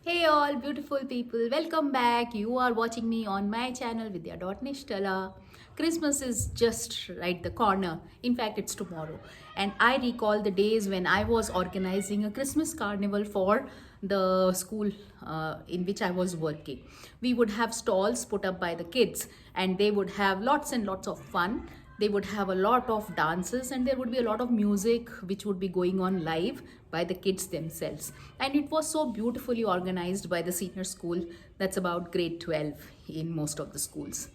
Hey all beautiful people, welcome back. You are watching me on my channel Vidya.Nishtala. Christmas is just right the corner. In fact, it's tomorrow. And I recall the days when I was organizing a Christmas carnival for the school in which I was working. We would have stalls put up by the kids and they would have lots and lots of fun. They would have a lot of dances and there would be a lot of music which would be going on live by the kids themselves, and it was so beautifully organized by the senior school. That's about grade 12 in most of the schools.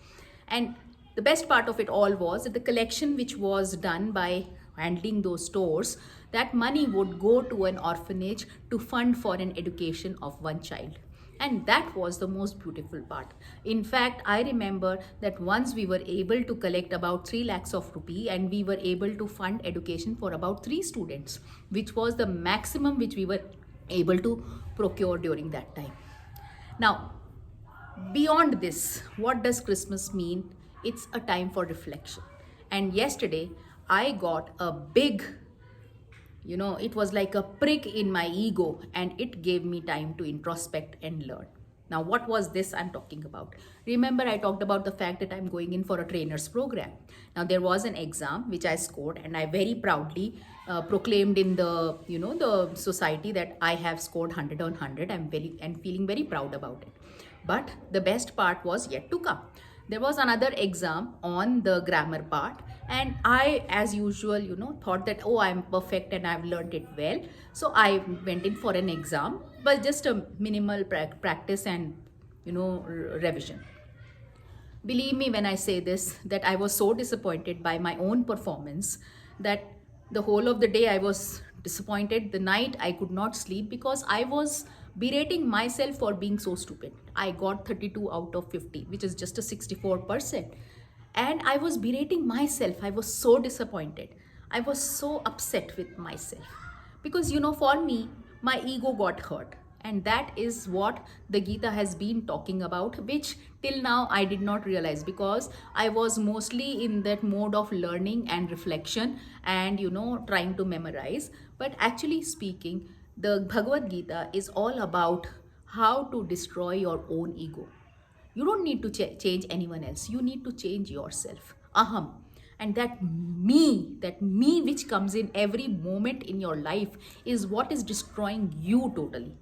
And the best part of it all was that the collection which was done by handling those stores, that money would go to an orphanage to fund for an education of one child. And that was the most beautiful part. In fact, I remember that once we were able to collect about 3 lakhs of rupee and we were able to fund education for about 3 students, which was the maximum which we were able to procure during that time. Now, beyond this, what does Christmas mean? It's a time for reflection. And yesterday, I got a big, it was like a prick in my ego, and it gave me time to introspect and learn. Now, what was this I'm talking about? Remember, I talked about the fact that I'm going in for a trainer's program. Now, there was an exam which I scored, and I very proudly proclaimed in the society that I have scored 100 on 100. I'm very and feeling very proud about it. But the best part was yet to come. There was another exam on the grammar part, and I, as usual, thought that, oh, I'm perfect and I've learned it well. So I went in for an exam, but just a minimal practice and revision. Believe me when I say this, that I was so disappointed by my own performance that the whole of the day I was disappointed. The night I could not sleep because I was berating myself for being so stupid. I got 32 out of 50, which is just a 64%. And I was berating myself. I was so disappointed. I was so upset with myself. Because, for me, my ego got hurt. And that is what the Gita has been talking about, which till now I did not realize because I was mostly in that mode of learning and reflection and, trying to memorize. But actually speaking, the Bhagavad Gita is all about how to destroy your own ego. You don't need to change anyone else. You need to change yourself. Aham. And that me which comes in every moment in your life is what is destroying you totally.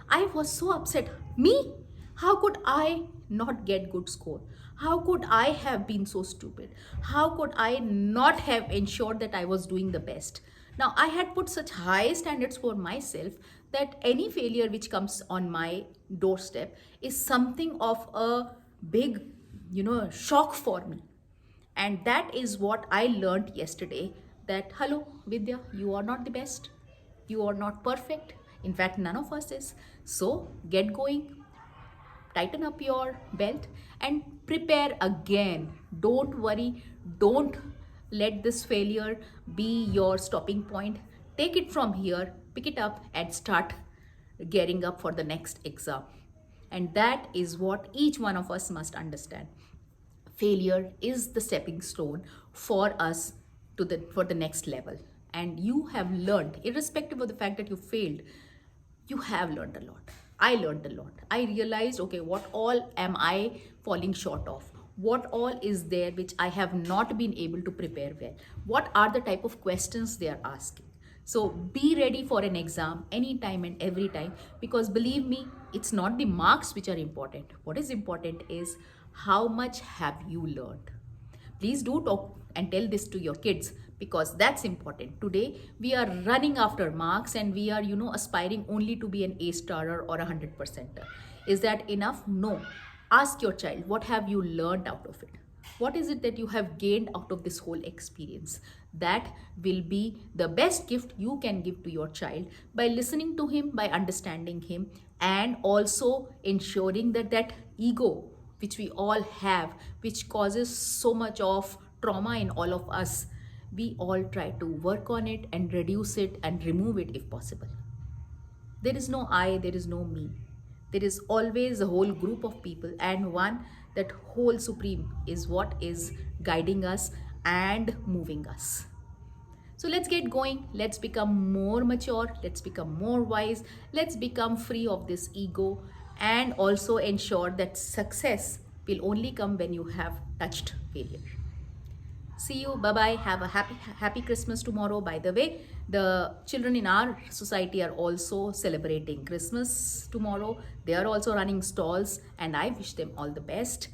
I was so upset. Me? How could I not get good score? How could I have been so stupid? How could I not have ensured that I was doing the best? Now, I had put such high standards for myself that any failure which comes on my doorstep is something of a big, shock for me. And that is what I learned yesterday, that hello, Vidya, you are not the best. You are not perfect. In fact, none of us is. So get going, tighten up your belt, and prepare again. Don't worry. Don't let this failure be your stopping point. Take it from here, pick it up, and start gearing up for the next exam. And that is what each one of us must understand. Failure is the stepping stone for us for the next level. And you have learned, irrespective of the fact that you failed, you have learned a lot. I learned a lot. I realized, okay, what all am I falling short of? What all is there which I have not been able to prepare well? What are the type of questions they are asking? So be ready for an exam anytime and every time, because believe me, it's not the marks which are important. What is important is how much have you learned. Please do talk and tell this to your kids, because that's important. Today we are running after marks and we are aspiring only to be an A starer or a 100%er. Is that enough? No. Ask your child, what have you learned out of it? What is it that you have gained out of this whole experience? That will be the best gift you can give to your child, by listening to him, by understanding him, and also ensuring that that ego which we all have, which causes so much of trauma in all of us, we all try to work on it and reduce it and remove it if possible. There is no I, there is no me. There is always a whole group of people, and one, that whole supreme, is what is guiding us and moving us. So let's get going. Let's become more mature. Let's become more wise. Let's become free of this ego and also ensure that success will only come when you have touched failure. See you. Bye bye. Have a happy Christmas tomorrow. By the way, the children in our society are also celebrating Christmas tomorrow. They are also running stalls, and I wish them all the best.